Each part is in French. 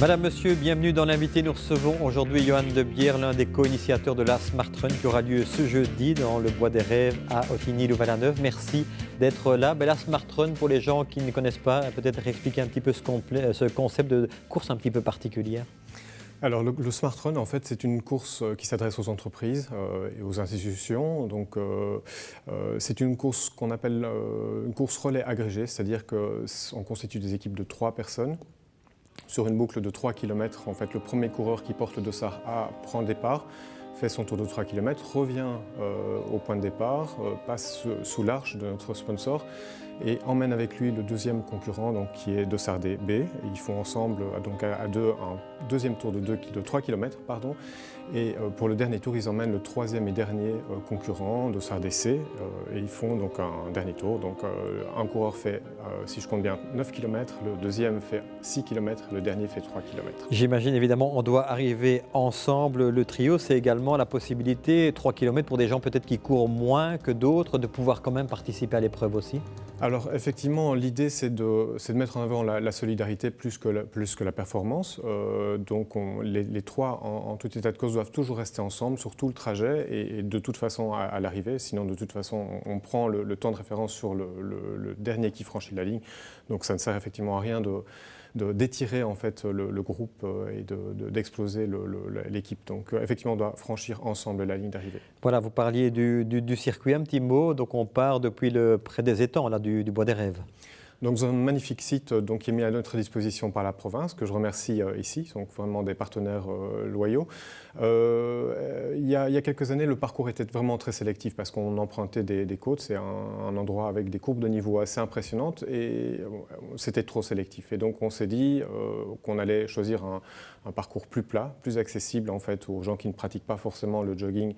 Madame, Monsieur, bienvenue dans l'invité. Nous recevons aujourd'hui Johan De Bière, l'un des co-initiateurs de la Smart Run qui aura lieu ce jeudi dans le Bois des Rêves à Ottignies-Louvain-la-Neuve. Merci d'être là. La Smart Run, pour les gens qui ne connaissent pas, peut-être expliquer un petit peu ce concept de course un petit peu particulière. Alors le Smart Run, en fait, c'est une course qui s'adresse aux entreprises et aux institutions. Donc c'est une course qu'on appelle une course relais agrégée, c'est-à-dire qu'on constitue des équipes de 3 personnes. Sur une boucle de 3 km, en fait, le premier coureur qui porte le dossard A prend le départ, fait son tour de 3 km, revient au point de départ, passe sous l'arche de notre sponsor et emmène avec lui le deuxième concurrent donc, qui est dossardé B. Et ils font ensemble donc à deux un deuxième tour de 3 km. Et pour le dernier tour, ils emmènent le troisième et dernier concurrent, dossardé C, et ils font donc un dernier tour. Donc un coureur fait, si je compte bien, 9 km, le deuxième fait 6 km, le dernier fait 3 km. J'imagine évidemment on doit arriver ensemble. Le trio, c'est également la possibilité, 3 km pour des gens peut-être qui courent moins que d'autres, de pouvoir quand même participer à l'épreuve aussi. Alors effectivement, l'idée c'est de mettre en avant la solidarité plus que la performance. Donc les trois, en tout état de cause, doivent toujours rester ensemble sur tout le trajet et de toute façon à l'arrivée. Sinon, de toute façon, on prend le temps de référence sur le dernier qui franchit la ligne. Donc ça ne sert effectivement à rien d'étirer en fait le groupe et d'exploser l'équipe. Donc effectivement, on doit franchir ensemble la ligne d'arrivée. Voilà, vous parliez du circuit, un petit mot. Donc on part depuis près des étangs là, du Bois des Rêves. Donc, un magnifique site qui est mis à notre disposition par la province, que je remercie ici, donc vraiment des partenaires loyaux. Il y a quelques années, le parcours était vraiment très sélectif parce qu'on empruntait des côtes. C'est un endroit avec des courbes de niveau assez impressionnantes et c'était trop sélectif. Et donc, on s'est dit qu'on allait choisir un parcours plus plat, plus accessible en fait aux gens qui ne pratiquent pas forcément le jogging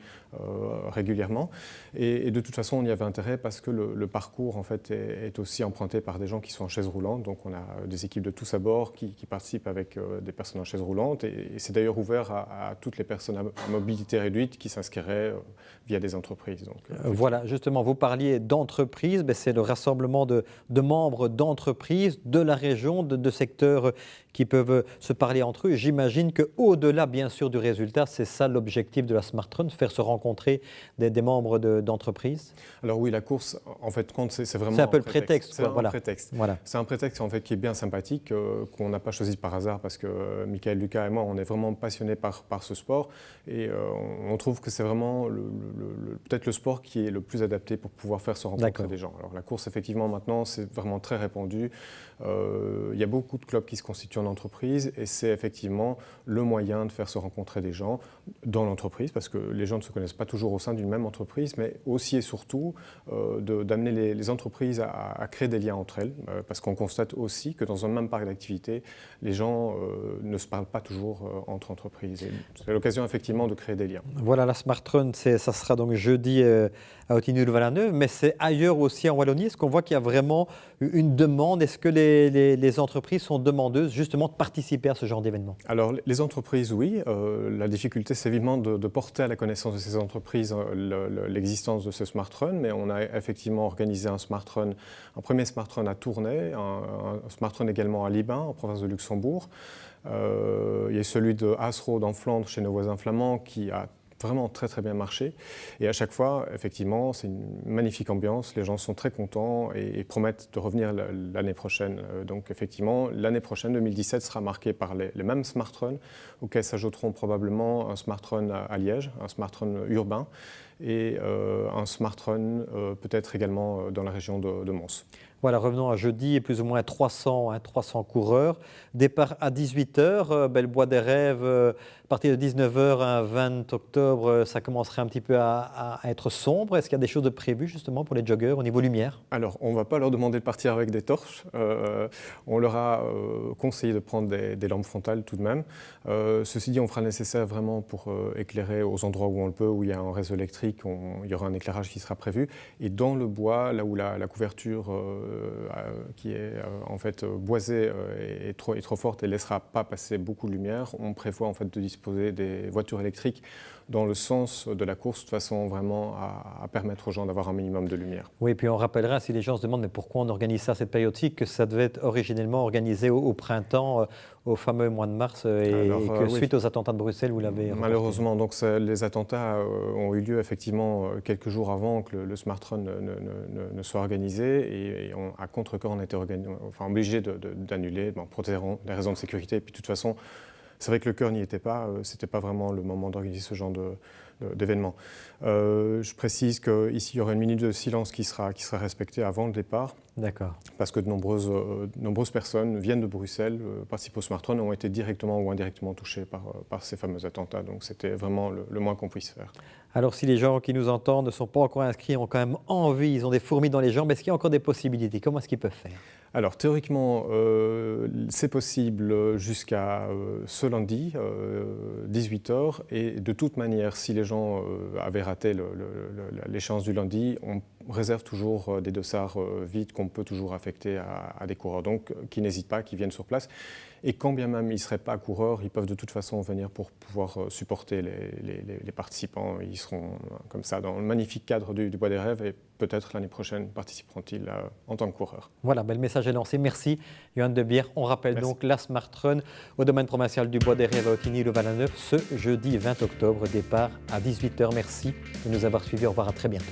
régulièrement. Et de toute façon, on y avait intérêt parce que le parcours en fait est aussi emprunté par des gens qui sont en chaise roulante. Donc on a des équipes de tous abords qui participent avec des personnes en chaise roulante et c'est d'ailleurs ouvert à toutes les personnes à mobilité réduite qui s'inscriraient via des entreprises. Donc, voilà, justement, vous parliez d'entreprises, c'est le rassemblement de membres d'entreprises de la région, de secteurs qui peuvent se parler entre eux. J'imagine qu'au-delà, bien sûr, du résultat, c'est ça l'objectif de la Smart Run, faire se rencontrer des membres d'entreprises. Alors oui, la course, en fait, c'est vraiment un peu le prétexte. C'est un prétexte. Voilà. C'est un prétexte en fait, qui est bien sympathique, qu'on n'a pas choisi par hasard parce que Michael, Lucas et moi, on est vraiment passionnés par ce sport et on trouve que c'est vraiment peut-être le sport qui est le plus adapté pour pouvoir faire se rencontrer des gens. Alors la course, effectivement, maintenant, c'est vraiment très répandu. Il y a beaucoup de clubs qui se constituent en entreprise et c'est effectivement le moyen de faire se rencontrer des gens dans l'entreprise parce que les gens ne se connaissent pas toujours au sein d'une même entreprise, mais aussi et surtout d'amener les entreprises à créer des liens entre elles parce qu'on constate aussi que dans un même parc d'activités, les gens ne se parlent pas toujours entre entreprises. C'est l'occasion effectivement de créer des liens. Voilà, la Smart Run, ça sera donc jeudi à Ottignies-Louvain-la-Neuve, mais c'est ailleurs aussi en Wallonie. Est-ce qu'on voit qu'il y a vraiment une demande? Est-ce que les entreprises sont demandeuses justement de participer à ce genre d'événement? Alors les entreprises, oui. La difficulté, c'est évidemment de porter à la connaissance de ces entreprises l'existence de ce Smart Run, mais on a effectivement organisé un premier Smart Run à Tournai, un Smart Run également à Libin, en province de Luxembourg. Il y a celui de Haasrode en Flandre, chez nos voisins flamands, qui a vraiment très très bien marché. Et à chaque fois, effectivement, c'est une magnifique ambiance. Les gens sont très contents et promettent de revenir l'année prochaine. Donc effectivement, l'année prochaine, 2017, sera marquée par les mêmes Smart Run, auxquels s'ajouteront probablement un Smart Run à Liège, un Smart Run urbain et un Smart Run peut-être également dans la région de Mons. Voilà, revenons à jeudi, plus ou moins 300 coureurs. Départ à 18h, le Bois des Rêves, à partir de 19h, un 20 octobre, ça commencerait un petit peu à être sombre. Est-ce qu'il y a des choses de prévues justement pour les joggeurs au niveau lumière? Alors, on ne va pas leur demander de partir avec des torches. On leur a conseillé de prendre des lampes frontales tout de même. Ceci dit, on fera le nécessaire vraiment pour éclairer aux endroits où on le peut, où il y a un réseau électrique, il y aura un éclairage qui sera prévu. Et dans le bois, là où la couverture qui est en fait boisée est trop forte et ne laissera pas passer beaucoup de lumière, on prévoit en fait de disposer des voitures électriques dans le sens de la course, de façon vraiment à permettre aux gens d'avoir un minimum de lumière. Oui, et puis on rappellera, si les gens se demandent mais pourquoi on organise ça à cette période-ci, que ça devait être originellement organisé au printemps, au fameux mois de mars et que oui. suite aux attentats de Bruxelles, vous l'avez reporté. Malheureusement, donc les attentats ont eu lieu effectivement quelques jours avant que le Smart Run ne soit organisé et à contre-cœur on a été obligé d'annuler pour des raisons de sécurité. Et puis de toute façon, c'est vrai que le cœur n'y était pas, c'était pas vraiment le moment d'organiser ce genre d'événement. Je précise qu'ici, il y aura une minute de silence qui sera respectée avant le départ. D'accord. Parce que de nombreuses personnes viennent de Bruxelles, participent au Smart Run, ont été directement ou indirectement touchées par ces fameux attentats. Donc c'était vraiment le moins qu'on puisse faire. Alors si les gens qui nous entendent ne sont pas encore inscrits, ont quand même envie, ils ont des fourmis dans les jambes, est-ce qu'il y a encore des possibilités? Comment est-ce qu'ils peuvent faire? Alors théoriquement, c'est possible jusqu'à ce lundi, 18h. Et de toute manière, si les gens avaient raté l'échéance du lundi, on réserve toujours des dossards vides qu'on peut toujours affecter à des coureurs. Donc qui n'hésitent pas, qui viennent sur place. Et quand bien même ils ne seraient pas coureurs, ils peuvent de toute façon venir pour pouvoir supporter les participants. Ils seront comme ça dans le magnifique cadre du Bois des Rêves et peut-être l'année prochaine participeront-ils en tant que coureurs. Voilà, le message est lancé. Merci Johan de Beer. On rappelle Merci. donc la Smart Run au domaine provincial du Bois des Rêves à Ottignies-le-Val-la-Neuve ce jeudi 20 octobre, départ à 18h. Merci de nous avoir suivis. Au revoir, à très bientôt.